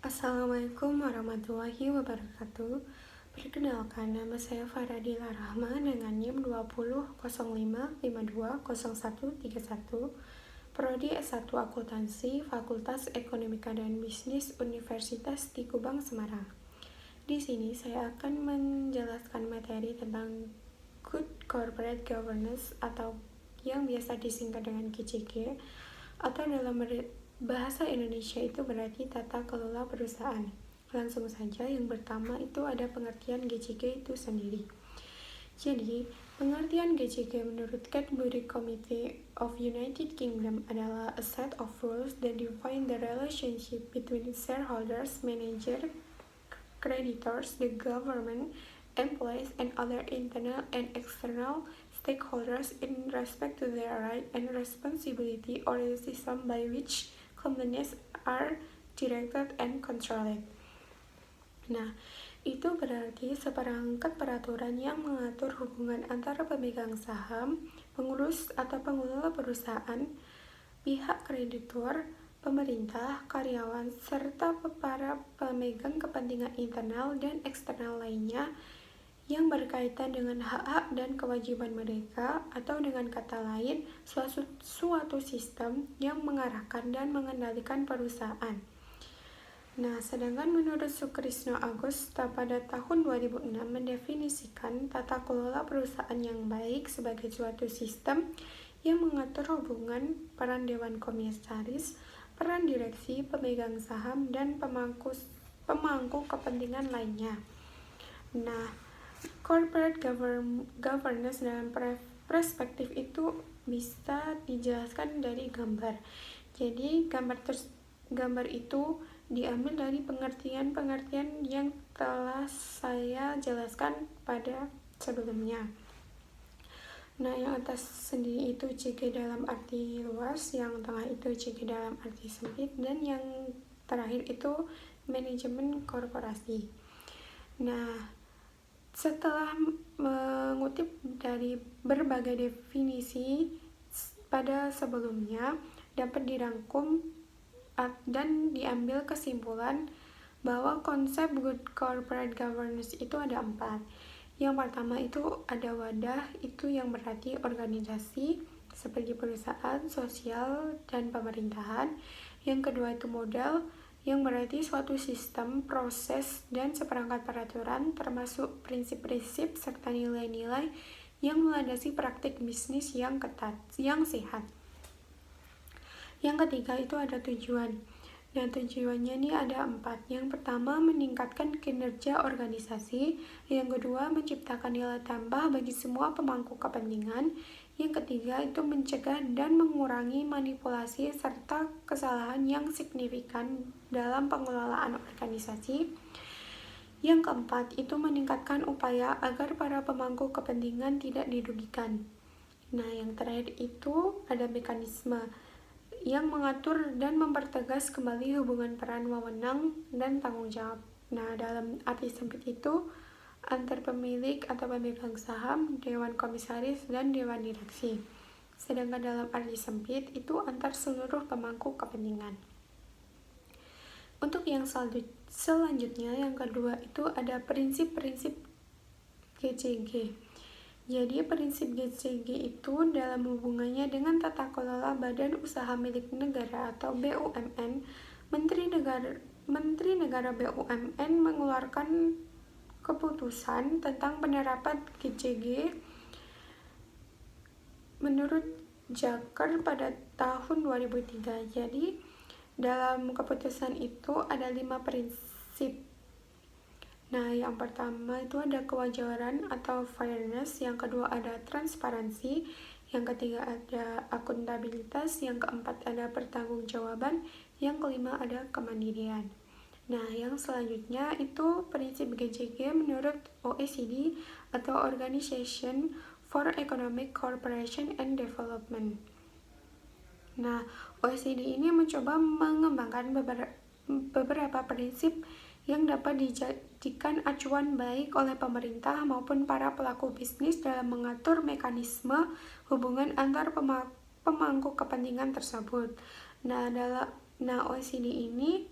Assalamualaikum warahmatullahi wabarakatuh. Perkenalkan, nama saya Faradila Rahma dengan NIM 2005525131, Prodi S1 Akuntansi, Fakultas Ekonomika dan Bisnis Universitas Di Kubang, Semarang. Di sini saya akan menjelaskan materi tentang Good Corporate Governance atau yang biasa disingkat dengan GCG, atau dalam bahasa Indonesia itu berarti tata kelola perusahaan. Langsung saja, yang pertama itu ada pengertian GCG itu sendiri. Jadi, pengertian GCG menurut Cadbury Committee of United Kingdom adalah a set of rules that define the relationship between shareholders, manager, creditors, the government, employees, and other internal and external stakeholders in respect to their right and responsibility or the system by which companies are directed and controlled. Nah, itu berarti seperangkat peraturan yang mengatur hubungan antara pemegang saham, pengurus atau pengelola perusahaan, pihak kreditur, pemerintah, karyawan, serta para pemegang kepentingan internal dan eksternal lainnya yang berkaitan dengan hak-hak dan kewajiban mereka, atau dengan kata lain, suatu sistem yang mengarahkan dan mengendalikan perusahaan. Nah, sedangkan menurut Sukrisno Agusta pada tahun 2006 mendefinisikan tata kelola perusahaan yang baik sebagai suatu sistem yang mengatur hubungan peran dewan komisaris, peran direksi, pemegang saham, dan pemangku kepentingan lainnya. Nah, corporate governance dalam perspektif itu bisa dijelaskan dari gambar. Jadi gambar itu diambil dari pengertian-pengertian yang telah saya jelaskan pada sebelumnya. Nah, yang atas sendiri itu CG dalam arti luas, yang tengah itu CG dalam arti sempit, dan yang terakhir itu manajemen korporasi. Nah, setelah mengutip dari berbagai definisi pada sebelumnya, dapat dirangkum dan diambil kesimpulan bahwa konsep good corporate governance itu ada 4. Yang pertama itu ada wadah, itu yang berarti organisasi seperti perusahaan, sosial, dan pemerintahan. Yang kedua itu modal, yang berarti suatu sistem, proses, dan seperangkat peraturan termasuk prinsip-prinsip serta nilai-nilai yang melandasi praktik bisnis yang ketat, yang sehat. Yang ketiga itu ada tujuan. Nah, tujuannya ini ada 4. Yang pertama, meningkatkan kinerja organisasi. Yang kedua, menciptakan nilai tambah bagi semua pemangku kepentingan. Yang ketiga, itu mencegah dan mengurangi manipulasi serta kesalahan yang signifikan dalam pengelolaan organisasi. Yang keempat, itu meningkatkan upaya agar para pemangku kepentingan tidak dirugikan. Nah, yang terakhir itu ada mekanisme yang mengatur dan mempertegas kembali hubungan peran wewenang dan tanggung jawab. Nah, dalam arti sempit itu antar pemilik atau pemegang saham, dewan komisaris, dan dewan direksi. Sedangkan dalam arti sempit itu antar seluruh pemangku kepentingan. Untuk yang selanjutnya, yang kedua itu ada prinsip-prinsip GCG. Jadi prinsip GCG itu dalam hubungannya dengan tata kelola badan usaha milik negara atau BUMN, Menteri Negara BUMN mengeluarkan keputusan tentang penerapan GCG menurut Jaker pada tahun 2003. Jadi dalam keputusan itu ada 5 prinsip. Nah, yang pertama itu ada kewajaran atau fairness, yang kedua ada transparansi, yang ketiga ada akuntabilitas, yang keempat ada pertanggungjawaban, yang kelima ada kemandirian. Nah, yang selanjutnya itu prinsip GCG menurut OECD atau Organization for Economic Cooperation and Development. Nah, OECD ini mencoba mengembangkan beberapa prinsip yang dapat dijadikan acuan baik oleh pemerintah maupun para pelaku bisnis dalam mengatur mekanisme hubungan antar pemangku kepentingan tersebut. Nah, OECD ini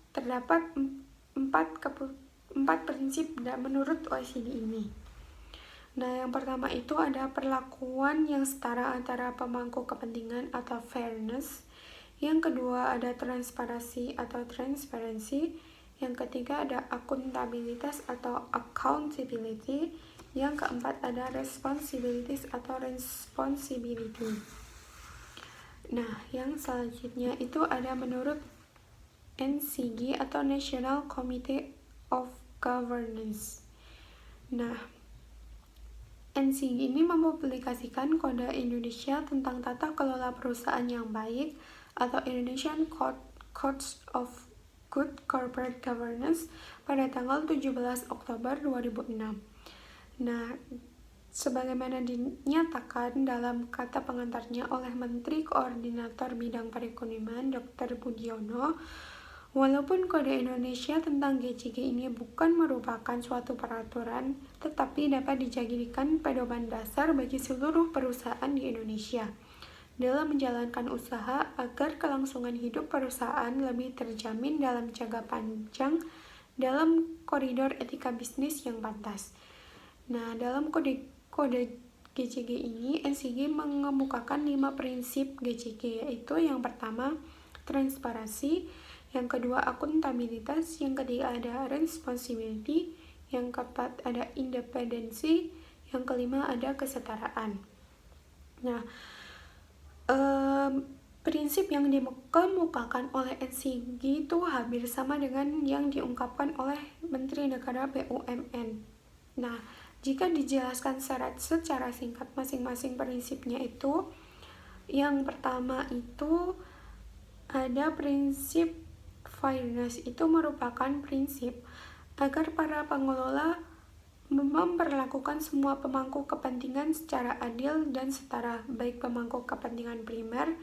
terdapat empat prinsip menurut OECD ini. Nah, yang pertama itu ada perlakuan yang setara antara pemangku kepentingan atau fairness. Yang kedua ada transparansi atau transparency. Yang ketiga ada akuntabilitas atau accountability. Yang keempat ada responsibilities atau responsibility. Nah, yang selanjutnya itu ada menurut NCG atau National Committee of Governance. Nah, NCG ini mempublikasikan Kode Indonesia tentang tata kelola perusahaan yang baik atau Indonesian Codes of Good Corporate Governance pada tanggal 17 Oktober 2006. Nah, sebagaimana dinyatakan dalam kata pengantarnya oleh Menteri Koordinator Bidang Perekonomian Dr. Budiono, walaupun Kode Indonesia tentang GCG ini bukan merupakan suatu peraturan, tetapi dapat dijadikan pedoman dasar bagi seluruh perusahaan di Indonesia dalam menjalankan usaha agar kelangsungan hidup perusahaan lebih terjamin dalam jangka panjang dalam koridor etika bisnis yang pantas. Nah, dalam kode GCG ini, NCG mengemukakan 5 prinsip GCG, yaitu yang pertama, transparansi, yang kedua akuntabilitas, yang ketiga ada responsibility, yang keempat ada independensi, yang kelima ada kesetaraan. Nah, prinsip yang dikemukakan oleh NCG itu hampir sama dengan yang diungkapkan oleh Menteri Negara BUMN. Nah, jika dijelaskan secara singkat masing-masing prinsipnya itu, yang pertama itu ada prinsip fairness, itu merupakan prinsip agar para pengelola memperlakukan semua pemangku kepentingan secara adil dan setara, baik pemangku kepentingan primer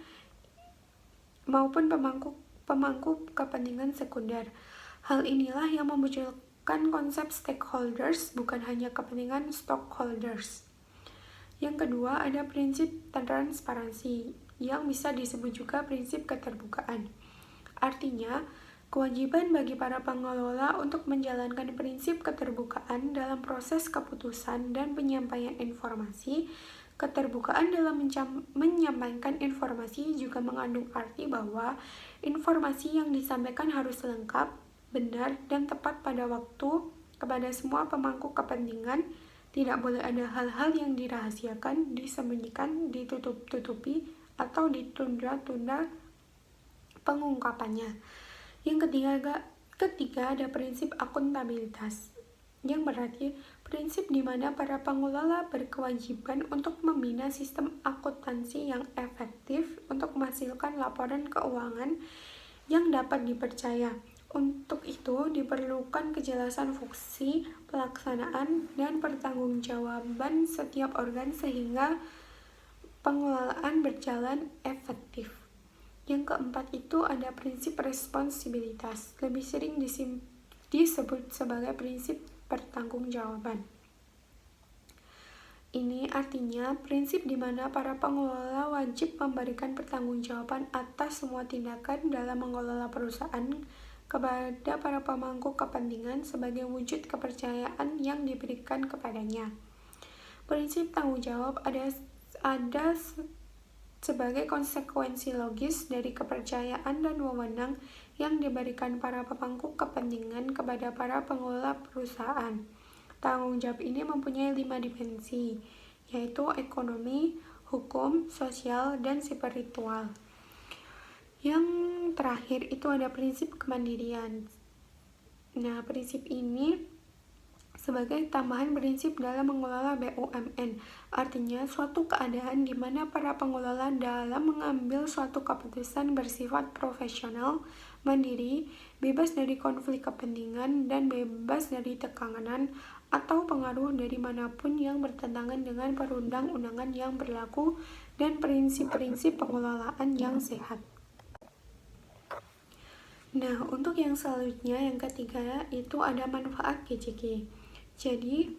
maupun pemangku kepentingan sekunder. Hal inilah yang memunculkan konsep stakeholders, bukan hanya kepentingan stockholders. Yang kedua ada prinsip transparansi, yang bisa disebut juga prinsip keterbukaan. Artinya, kewajiban bagi para pengelola untuk menjalankan prinsip keterbukaan dalam proses keputusan dan penyampaian informasi. Keterbukaan dalam menyampaikan informasi juga mengandung arti bahwa informasi yang disampaikan harus lengkap, benar, dan tepat pada waktu kepada semua pemangku kepentingan. Tidak boleh ada hal-hal yang dirahasiakan, disembunyikan, ditutup-tutupi, atau ditunda-tunda pengungkapannya. Yang ketiga ada prinsip akuntabilitas, yang berarti prinsip di mana para pengelola berkewajiban untuk membina sistem akuntansi yang efektif untuk menghasilkan laporan keuangan yang dapat dipercaya. Untuk itu diperlukan kejelasan fungsi, pelaksanaan, dan pertanggungjawaban setiap organ sehingga pengelolaan berjalan efektif. Yang keempat itu ada prinsip responsibilitas, lebih sering disebut sebagai prinsip pertanggungjawaban. Ini artinya prinsip di mana para pengelola wajib memberikan pertanggungjawaban atas semua tindakan dalam mengelola perusahaan kepada para pemangku kepentingan sebagai wujud kepercayaan yang diberikan kepadanya. Prinsip tanggung jawab ada sebagai konsekuensi logis dari kepercayaan dan wewenang yang diberikan para pemangku kepentingan kepada para pengelola perusahaan. Tanggung jawab ini mempunyai 5 dimensi, yaitu ekonomi, hukum, sosial, dan spiritual. Yang terakhir itu ada prinsip kemandirian. Nah, prinsip ini sebagai tambahan prinsip dalam mengelola BUMN, artinya suatu keadaan di mana para pengelola dalam mengambil suatu keputusan bersifat profesional, mandiri, bebas dari konflik kepentingan, dan bebas dari tekanan atau pengaruh dari manapun yang bertentangan dengan perundang-undangan yang berlaku dan prinsip-prinsip pengelolaan yang sehat. Nah, untuk yang selanjutnya, yang ketiga itu ada manfaat GCG. Jadi,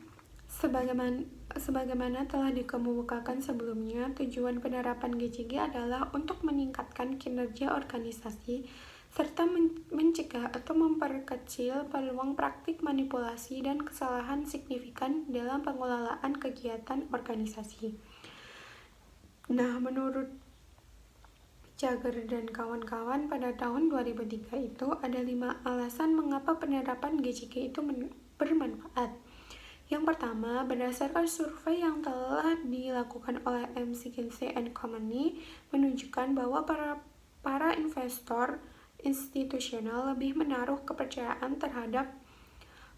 sebagaimana sebagaimana telah dikemukakan sebelumnya, tujuan penerapan GCG adalah untuk meningkatkan kinerja organisasi serta mencegah atau memperkecil peluang praktik manipulasi dan kesalahan signifikan dalam pengelolaan kegiatan organisasi. Nah, menurut Jagger dan kawan-kawan, pada tahun 2003 itu ada 5 alasan mengapa penerapan GCG itu bermanfaat. Yang pertama, berdasarkan survei yang telah dilakukan oleh McKinsey & Company menunjukkan bahwa para investor institusional lebih menaruh kepercayaan terhadap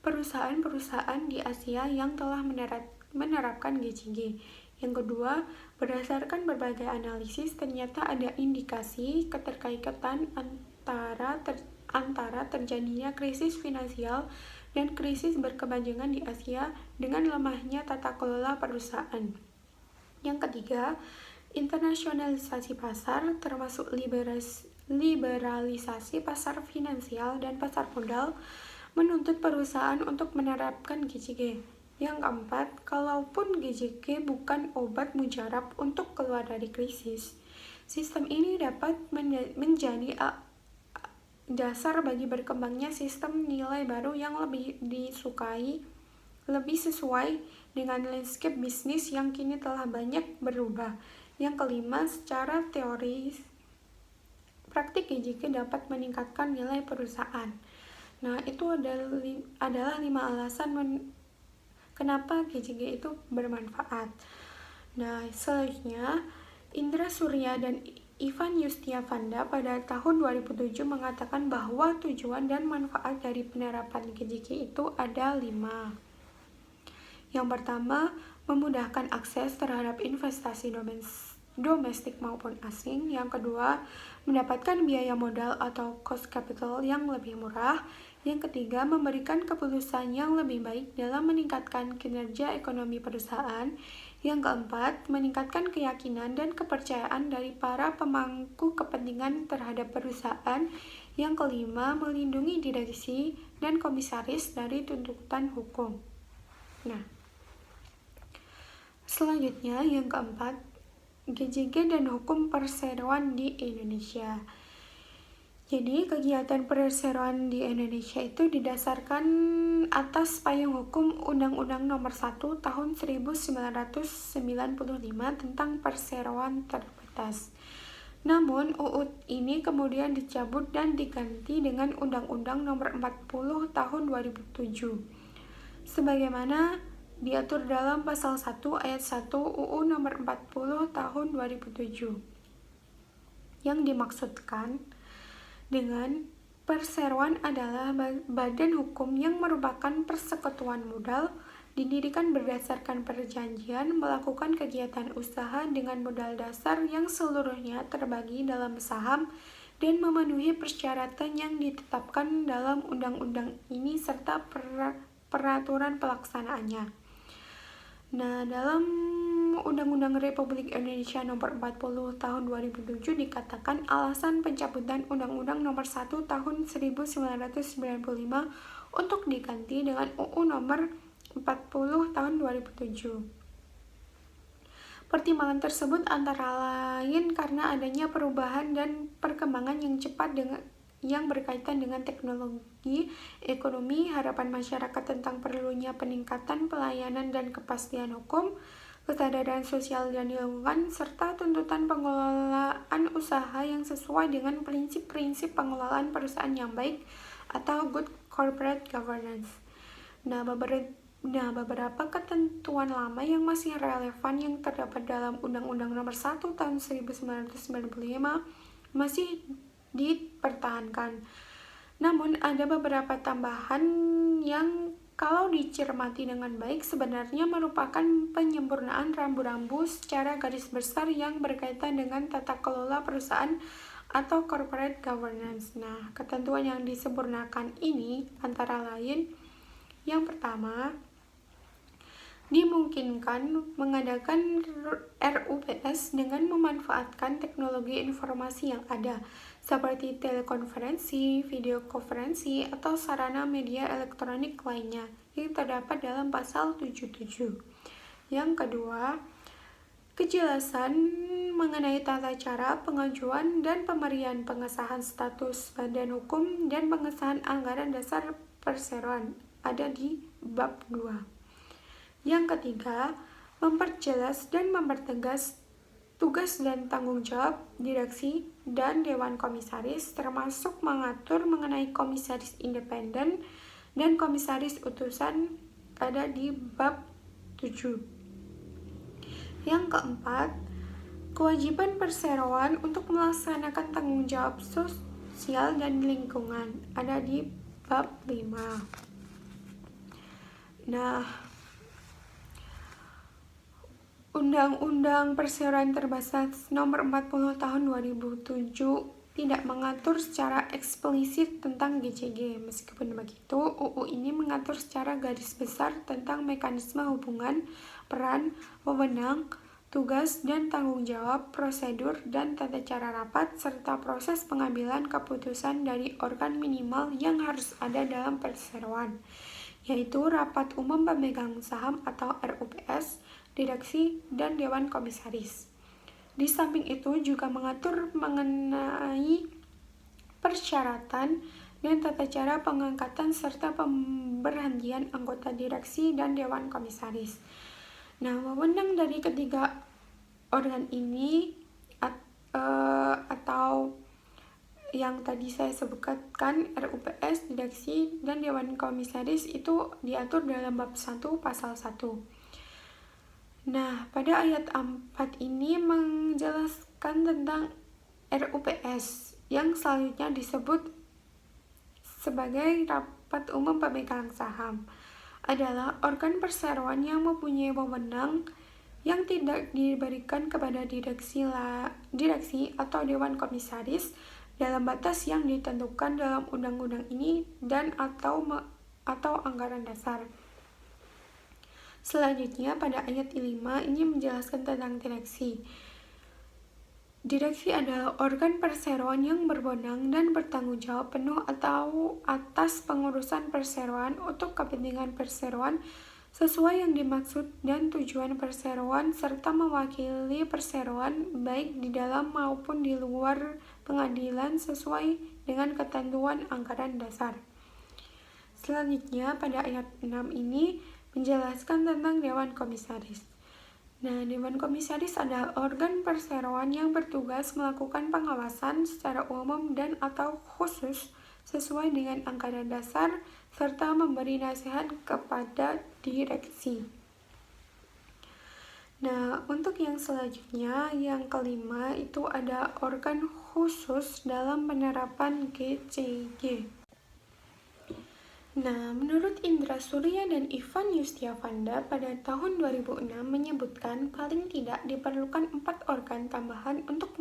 perusahaan-perusahaan di Asia yang telah menerapkan GCG. Yang kedua, berdasarkan berbagai analisis, ternyata ada indikasi keterkaitan antara terjadinya krisis finansial dan krisis berkepanjangan di Asia dengan lemahnya tata kelola perusahaan. Yang ketiga, internasionalisasi pasar, termasuk liberalisasi pasar finansial dan pasar modal, menuntut perusahaan untuk menerapkan GCG. Yang keempat, kalaupun GCG bukan obat mujarab untuk keluar dari krisis, sistem ini dapat menjadi dasar bagi berkembangnya sistem nilai baru yang lebih sesuai dengan landscape bisnis yang kini telah banyak berubah. Yang kelima, secara teoris, praktik GCG dapat meningkatkan nilai perusahaan. Nah, itu adalah 5 alasan kenapa GCG itu bermanfaat. Nah, selanjutnya, Indra Surya dan Ivan Yustiavanda pada tahun 2007 mengatakan bahwa tujuan dan manfaat dari penerapan GCG itu ada 5. Yang pertama, memudahkan akses terhadap investasi domestik maupun asing. Yang kedua, mendapatkan biaya modal atau cost capital yang lebih murah. Yang ketiga, memberikan keputusan yang lebih baik dalam meningkatkan kinerja ekonomi perusahaan. Yang keempat, meningkatkan keyakinan dan kepercayaan dari para pemangku kepentingan terhadap perusahaan. Yang kelima, melindungi direksi dan komisaris dari tuntutan hukum. Nah, selanjutnya yang keempat, GCG dan hukum perseroan di Indonesia. Jadi, kegiatan perseroan di Indonesia itu didasarkan atas payung hukum Undang-Undang Nomor 1 Tahun 1995 tentang perseroan terbatas. Namun, UU ini kemudian dicabut dan diganti dengan Undang-Undang Nomor 40 Tahun 2007. Sebagaimana diatur dalam Pasal 1 Ayat 1 UU Nomor 40 Tahun 2007. Yang dimaksudkan dengan perseroan adalah badan hukum yang merupakan persekutuan modal, didirikan berdasarkan perjanjian, melakukan kegiatan usaha dengan modal dasar yang seluruhnya terbagi dalam saham dan memenuhi persyaratan yang ditetapkan dalam undang-undang ini serta peraturan pelaksanaannya. Nah, dalam Undang-Undang Republik Indonesia Nomor 40 Tahun 2007 dikatakan alasan pencabutan Undang-Undang Nomor 1 Tahun 1995 untuk diganti dengan UU Nomor 40 Tahun 2007. Pertimbangan tersebut antara lain karena adanya perubahan dan perkembangan yang cepat yang berkaitan dengan teknologi, ekonomi, harapan masyarakat tentang perlunya peningkatan pelayanan dan kepastian hukum, kesadaran sosial dan lingkungan, serta tuntutan pengelolaan usaha yang sesuai dengan prinsip-prinsip pengelolaan perusahaan yang baik atau good corporate governance. Nah, beberapa ketentuan lama yang masih relevan yang terdapat dalam Undang-Undang Nomor 1 Tahun 1995 masih dipertahankan. Namun ada beberapa tambahan yang kalau dicermati dengan baik sebenarnya merupakan penyempurnaan rambu-rambu secara garis besar yang berkaitan dengan tata kelola perusahaan atau corporate governance. Nah, ketentuan yang disempurnakan ini antara lain yang pertama, dimungkinkan mengadakan RUPS dengan memanfaatkan teknologi informasi yang ada, seperti telekonferensi, videokonferensi, atau sarana media elektronik lainnya yang terdapat dalam Pasal 77. Yang kedua, kejelasan mengenai tata cara pengajuan dan pemberian pengesahan status badan hukum dan pengesahan anggaran dasar perseroan ada di bab 2. Yang ketiga, memperjelas dan mempertegas tugas dan tanggung jawab direksi dan dewan komisaris, termasuk mengatur mengenai komisaris independen dan komisaris utusan ada di bab 7. Yang keempat, kewajiban perseroan untuk melaksanakan tanggung jawab sosial dan lingkungan ada di bab 5. Nah, Undang-Undang Perseroan Terbatas Nomor 40 Tahun 2007 tidak mengatur secara eksplisit tentang GCG. Meskipun begitu, UU ini mengatur secara garis besar tentang mekanisme hubungan, peran, wewenang, tugas dan tanggung jawab, prosedur dan tata cara rapat, serta proses pengambilan keputusan dari organ minimal yang harus ada dalam perseroan, yaitu Rapat Umum Pemegang Saham atau RUPS, direksi, dan dewan komisaris. Di samping itu juga mengatur mengenai persyaratan dan tata cara pengangkatan serta pemberhentian anggota direksi dan dewan komisaris. Nah, wewenang dari ketiga organ ini atau yang tadi saya sebutkan, RUPS, direksi, dan dewan komisaris itu diatur dalam bab 1 pasal 1. Nah, pada ayat 4 ini menjelaskan tentang RUPS yang selanjutnya disebut sebagai Rapat Umum Pemegang Saham. Adalah organ perseroan yang mempunyai wewenang yang tidak diberikan kepada direksi atau dewan komisaris dalam batas yang ditentukan dalam undang-undang ini dan atau anggaran dasar. Selanjutnya pada ayat 5 ini menjelaskan tentang direksi. Direksi adalah organ perseroan yang berwenang dan bertanggung jawab penuh atau atas pengurusan perseroan untuk kepentingan perseroan sesuai yang dimaksud dan tujuan perseroan serta mewakili perseroan baik di dalam maupun di luar pengadilan sesuai dengan ketentuan anggaran dasar. Selanjutnya pada ayat 6 ini menjelaskan tentang dewan komisaris. Nah, dewan komisaris adalah organ perseroan yang bertugas melakukan pengawasan secara umum dan atau khusus sesuai dengan anggaran dasar serta memberi nasihat kepada direksi. Nah, untuk yang selanjutnya, yang kelima itu ada organ khusus dalam penerapan GCG. Nah, menurut Indra Surya dan Ivan Yustiavanda pada tahun 2006 menyebutkan paling tidak diperlukan 4 organ tambahan untuk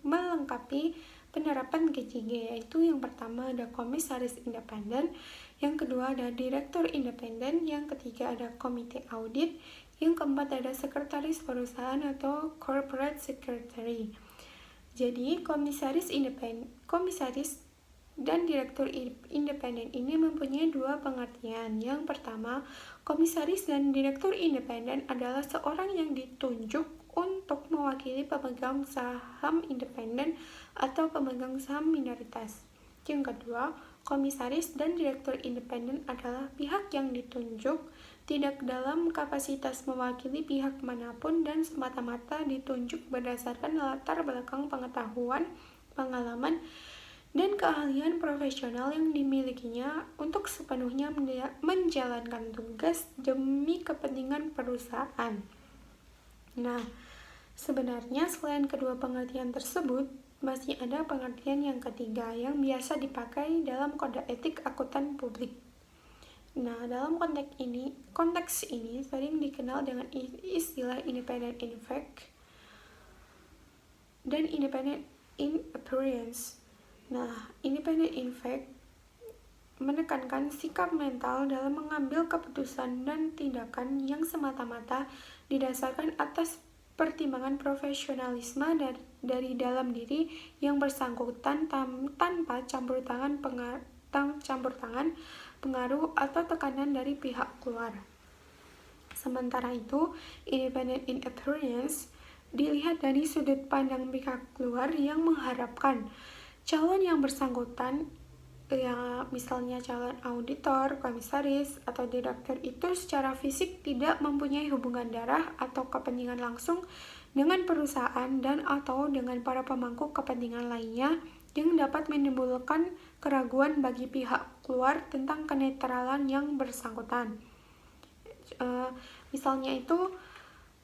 melengkapi penerapan GCG, yaitu yang pertama ada komisaris independen, yang kedua ada direktur independen, yang ketiga ada komite audit, yang keempat ada sekretaris perusahaan atau corporate secretary. Jadi, komisaris dan direktur independen ini mempunyai dua pengertian. Yang pertama, komisaris dan direktur independen adalah seorang yang ditunjuk untuk mewakili pemegang saham independen atau pemegang saham minoritas. Yang kedua, komisaris dan direktur independen adalah pihak yang ditunjuk tidak dalam kapasitas mewakili pihak manapun dan semata-mata ditunjuk berdasarkan latar belakang pengetahuan, pengalaman, dan keahlian profesional yang dimilikinya untuk sepenuhnya menjalankan tugas demi kepentingan perusahaan. Nah, sebenarnya selain kedua pengertian tersebut, masih ada pengertian yang ketiga yang biasa dipakai dalam kode etik akuntan publik. Nah, dalam konteks ini sering dikenal dengan istilah independent in fact dan independent in appearance. Nah, independent in fact menekankan sikap mental dalam mengambil keputusan dan tindakan yang semata-mata didasarkan atas pertimbangan profesionalisme dari dalam diri yang bersangkutan tanpa campur tangan, pengaruh atau tekanan dari pihak luar. Sementara itu, independent in appearance dilihat dari sudut pandang pihak luar yang mengharapkan calon yang bersangkutan, ya misalnya calon auditor, komisaris, atau direktur itu secara fisik tidak mempunyai hubungan darah atau kepentingan langsung dengan perusahaan dan atau dengan para pemangku kepentingan lainnya yang dapat menimbulkan keraguan bagi pihak luar tentang kenetralan yang bersangkutan. Misalnya itu,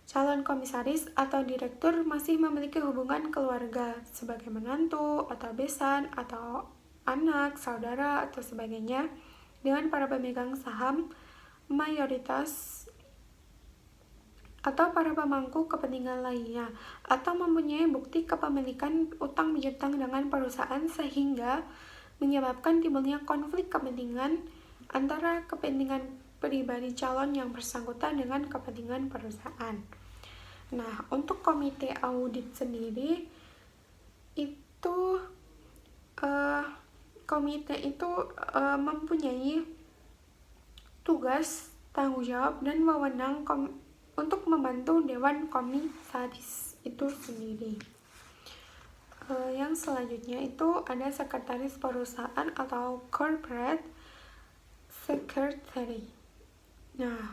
calon komisaris atau direktur masih memiliki hubungan keluarga sebagai menantu atau besan atau anak, saudara, atau sebagainya dengan para pemegang saham mayoritas atau para pemangku kepentingan lainnya, atau mempunyai bukti kepemilikan utang piutang dengan perusahaan sehingga menyebabkan timbulnya konflik kepentingan antara kepentingan pribadi calon yang bersangkutan dengan kepentingan perusahaan. Nah, untuk komite audit sendiri itu komite itu mempunyai tugas, tanggung jawab, dan wewenang untuk membantu Dewan Komisaris itu sendiri. Yang selanjutnya itu ada sekretaris perusahaan atau corporate secretary. Nah,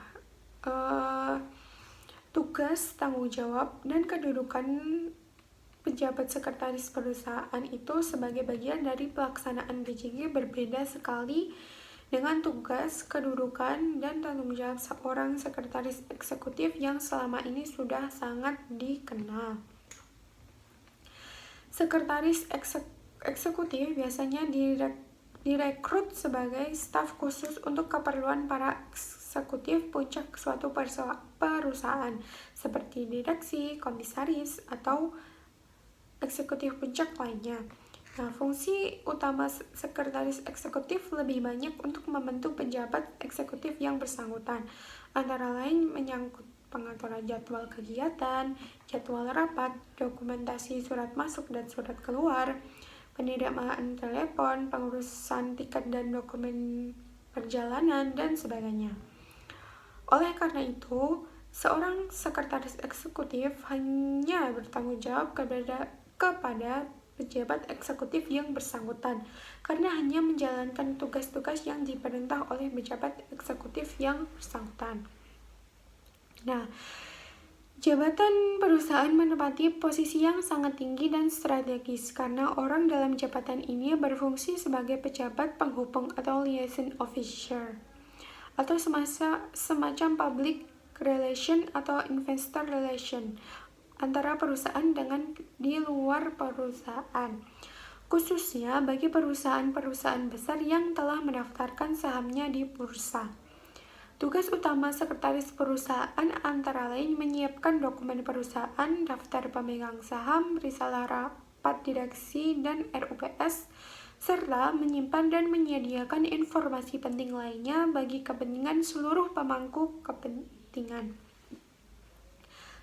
tugas, tanggung jawab, dan kedudukan pejabat sekretaris perusahaan itu sebagai bagian dari pelaksanaan GJG berbeda sekali dengan tugas, kedudukan, dan tanggung jawab seorang sekretaris eksekutif yang selama ini sudah sangat dikenal. Sekretaris eksekutif biasanya direkrut sebagai staf khusus untuk keperluan para eksekutif puncak suatu perusahaan seperti direksi, komisaris, atau eksekutif puncak lainnya. Nah, fungsi utama sekretaris eksekutif lebih banyak untuk membantu pejabat eksekutif yang bersangkutan, antara lain menyangkut pengaturan jadwal kegiatan, jadwal rapat, dokumentasi surat masuk dan surat keluar, penerimaan telepon, pengurusan tiket dan dokumen perjalanan, dan sebagainya. Oleh karena itu, seorang sekretaris eksekutif hanya bertanggung jawab kepada pejabat eksekutif yang bersangkutan karena hanya menjalankan tugas-tugas yang diperintah oleh pejabat eksekutif yang bersangkutan. Nah, jabatan perusahaan menempati posisi yang sangat tinggi dan strategis karena orang dalam jabatan ini berfungsi sebagai pejabat penghubung atau liaison officer atau semacam public relation atau investor relation antara perusahaan dengan di luar perusahaan, khususnya bagi perusahaan-perusahaan besar yang telah mendaftarkan sahamnya di bursa. Tugas utama sekretaris perusahaan antara lain menyiapkan dokumen perusahaan, daftar pemegang saham, risalah rapat direksi, dan RUPS, serta menyimpan dan menyediakan informasi penting lainnya bagi kepentingan seluruh pemangku kepentingan.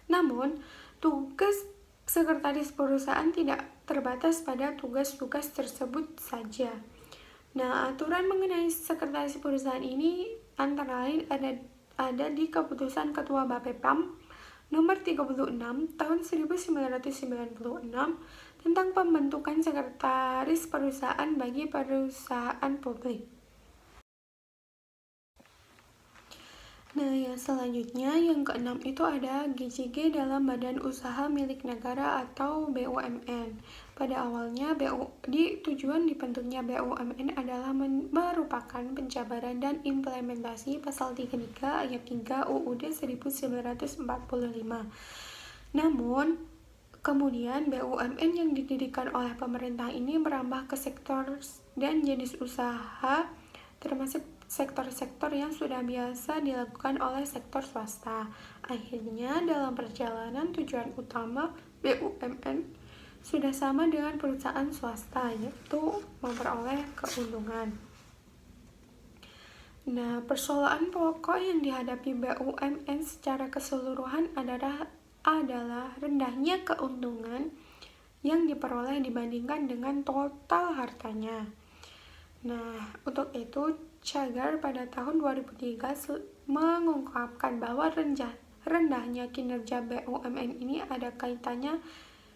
Namun, tugas sekretaris perusahaan tidak terbatas pada tugas-tugas tersebut saja. Nah, aturan mengenai sekretaris perusahaan ini antara lain ada di Keputusan Ketua Bapepam nomor 36 tahun 1996 tentang pembentukan sekretaris perusahaan bagi perusahaan publik. Nah, yang selanjutnya, yang keenam itu ada GJG dalam badan usaha milik negara atau BUMN. Pada awalnya, tujuan dibentuknya BUMN adalah merupakan penjabaran dan implementasi Pasal 33 Ayat 3 UUD 1945. Namun, kemudian BUMN yang didirikan oleh pemerintah ini merambah ke sektor dan jenis usaha termasuk sektor-sektor yang sudah biasa dilakukan oleh sektor swasta. Akhirnya, dalam perjalanan tujuan utama BUMN sudah sama dengan perusahaan swasta, yaitu memperoleh keuntungan. Nah, persoalan pokok yang dihadapi BUMN secara keseluruhan adalah rendahnya keuntungan yang diperoleh dibandingkan dengan total hartanya. Nah, untuk itu, Cagar pada tahun 2003 mengungkapkan bahwa rendahnya kinerja BUMN ini ada kaitannya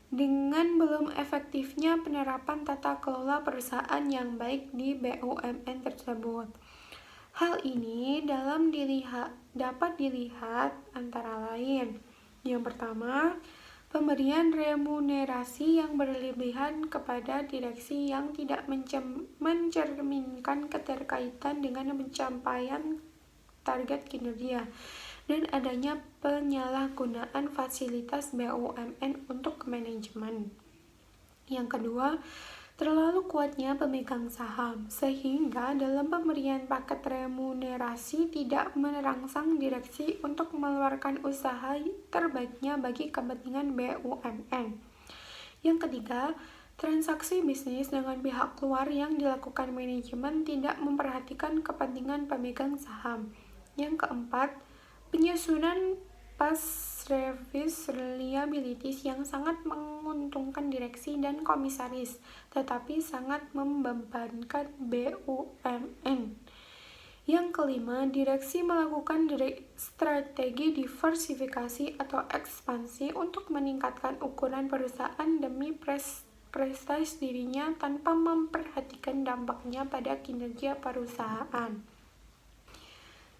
dengan belum efektifnya penerapan tata kelola perusahaan yang baik di BUMN tersebut. Hal ini dapat dilihat antara lain. Yang pertama, pemberian remunerasi yang berlebihan kepada direksi yang tidak mencerminkan keterkaitan dengan pencapaian target kinerja, dan adanya penyalahgunaan fasilitas BUMN untuk manajemen. Yang kedua, terlalu kuatnya pemegang saham, sehingga dalam pemberian paket remunerasi tidak merangsang direksi untuk mengeluarkan usaha terbaiknya bagi kepentingan BUMN. Yang ketiga, transaksi bisnis dengan pihak luar yang dilakukan manajemen tidak memperhatikan kepentingan pemegang saham. Yang keempat, penyusunan service liabilities yang sangat menguntungkan direksi dan komisaris, tetapi sangat membebankan BUMN. Yang kelima, direksi melakukan strategi diversifikasi atau ekspansi untuk meningkatkan ukuran perusahaan demi prestasi dirinya tanpa memperhatikan dampaknya pada kinerja perusahaan.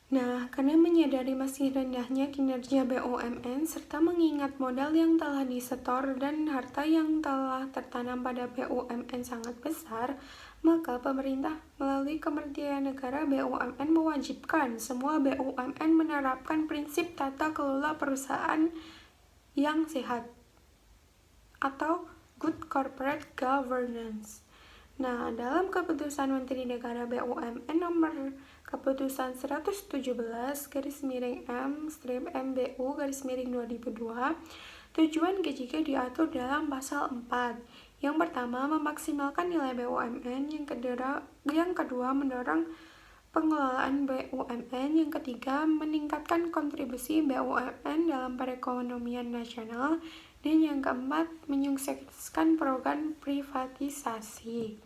Nah, karena menyadari masih rendahnya kinerja BUMN serta mengingat modal yang telah disetor dan harta yang telah tertanam pada BUMN sangat besar, maka pemerintah melalui Kementerian Negara BUMN mewajibkan semua BUMN menerapkan prinsip tata kelola perusahaan yang sehat atau good corporate governance. Nah, dalam keputusan Menteri Negara BUMN nomor Keputusan 117/M-MBU/2002, tujuan GJK diatur dalam pasal 4. Yang pertama, memaksimalkan nilai BUMN, yang kedua mendorong pengelolaan BUMN, yang ketiga meningkatkan kontribusi BUMN dalam perekonomian nasional, dan yang keempat menyukseskan program privatisasi.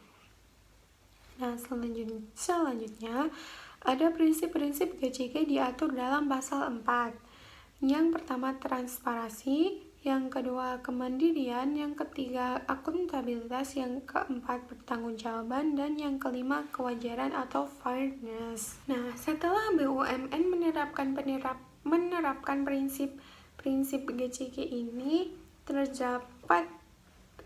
Nah, selanjutnya ada prinsip-prinsip GJK diatur dalam pasal 4. Yang pertama, transparansi, yang kedua kemandirian, yang ketiga akuntabilitas, yang keempat pertanggungjawaban, dan yang kelima kewajaran atau fairness. Nah, setelah BUMN menerapkan prinsip GJK ini, terdapat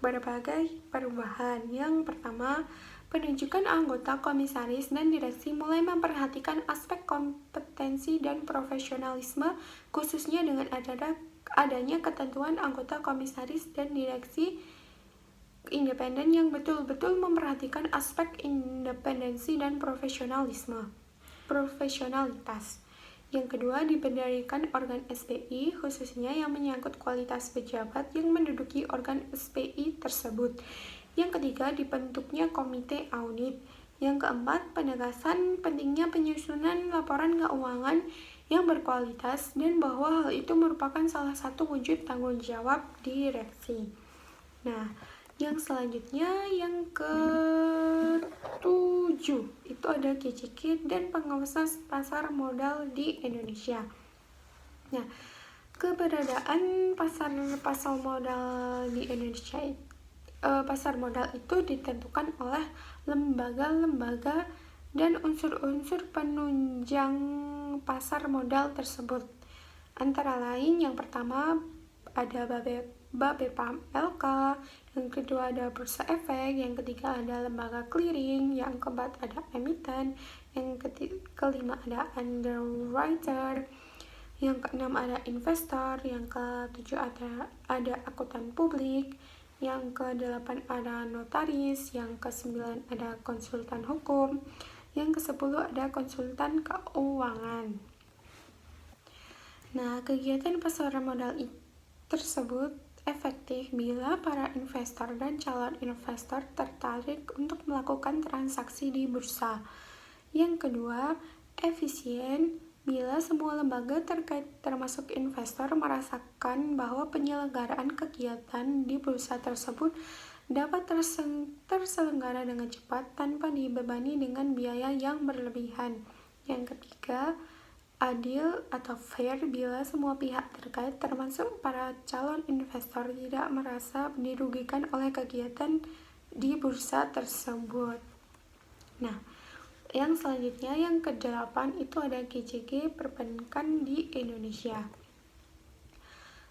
berbagai perubahan. Yang pertama, penunjukan anggota komisaris dan direksi mulai memperhatikan aspek kompetensi dan profesionalisme, khususnya dengan adanya ketentuan anggota komisaris dan direksi independen yang betul-betul memperhatikan aspek independensi dan profesionalitas. Yang kedua, diberdirikan organ SPI, khususnya yang menyangkut kualitas pejabat yang menduduki organ SPI tersebut. Yang ketiga, dibentuknya komite audit. Yang keempat, penegasan pentingnya penyusunan laporan keuangan yang berkualitas dan bahwa hal itu merupakan salah satu wujud tanggung jawab direksi. Nah, yang selanjutnya yang ke-7 itu ada GJK dan pengawasan pasar modal di Indonesia. Nah, keberadaan pasar modal di Indonesia, pasar modal itu ditentukan oleh lembaga-lembaga dan unsur-unsur penunjang pasar modal tersebut. Antara lain, yang pertama ada BAPEPAM LK, yang kedua ada Bursa Efek, yang ketiga ada lembaga clearing, yang keempat ada emiten, yang kelima ada underwriter, yang keenam ada investor, yang ketujuh ada akuntan publik, yang ke-8 ada notaris, yang ke-9 ada konsultan hukum, yang ke-10 ada konsultan keuangan. Nah, kegiatan pasar modal tersebut efektif bila para investor dan calon investor tertarik untuk melakukan transaksi di bursa. Yang kedua, efisien bila semua lembaga terkait termasuk investor merasakan bahwa penyelenggaraan kegiatan di bursa tersebut dapat terselenggara dengan cepat tanpa dibebani dengan biaya yang berlebihan. Yang ketiga, adil atau fair bila semua pihak terkait termasuk para calon investor tidak merasa dirugikan oleh kegiatan di bursa tersebut. Nah, yang selanjutnya yang ke-8 itu ada GCG perbankan di Indonesia.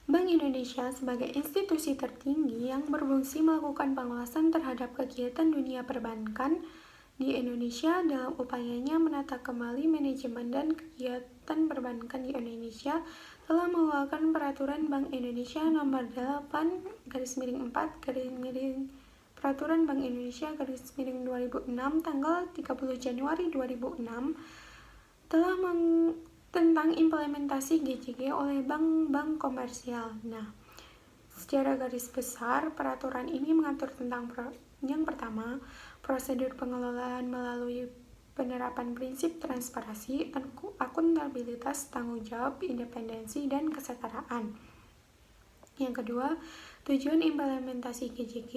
Bank Indonesia sebagai institusi tertinggi yang berfungsi melakukan pengawasan terhadap kegiatan dunia perbankan di Indonesia dalam upayanya menata kembali manajemen dan kegiatan perbankan di Indonesia telah mengeluarkan Peraturan Bank Indonesia Nomor 8/4 Peraturan Bank Indonesia /2006 tanggal 30 Januari 2006 telah tentang implementasi GCG oleh bank-bank komersial. Nah, secara garis besar, peraturan ini mengatur tentang yang pertama, prosedur pengelolaan melalui penerapan prinsip transparansi, akuntabilitas, tanggung jawab, independensi, dan kesetaraan. Yang kedua, tujuan implementasi GCG.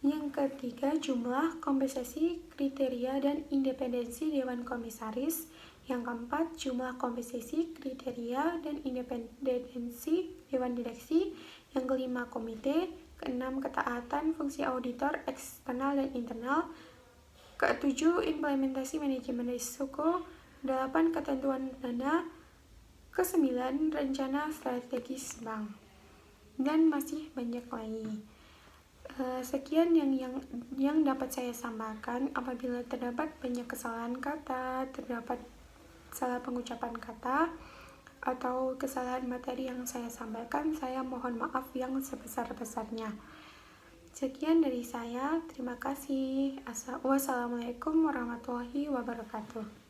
Yang ketiga, jumlah, kompensasi, kriteria, dan independensi Dewan Komisaris. Yang keempat, jumlah, komposisi, kriteria, dan independensi Dewan Direksi. Yang kelima, komite. Keenam, ketaatan fungsi auditor eksternal dan internal. Ketujuh, implementasi manajemen risiko. 8, ketentuan dana. Kesembilan, rencana strategis bank. Dan masih banyak lagi. Sekian yang dapat saya sampaikan. Apabila terdapat banyak kesalahan kata, terdapat salah pengucapan kata, atau kesalahan materi yang saya sampaikan, saya mohon maaf yang sebesar-besarnya. Sekian dari saya, terima kasih. Wassalamualaikum warahmatullahi wabarakatuh.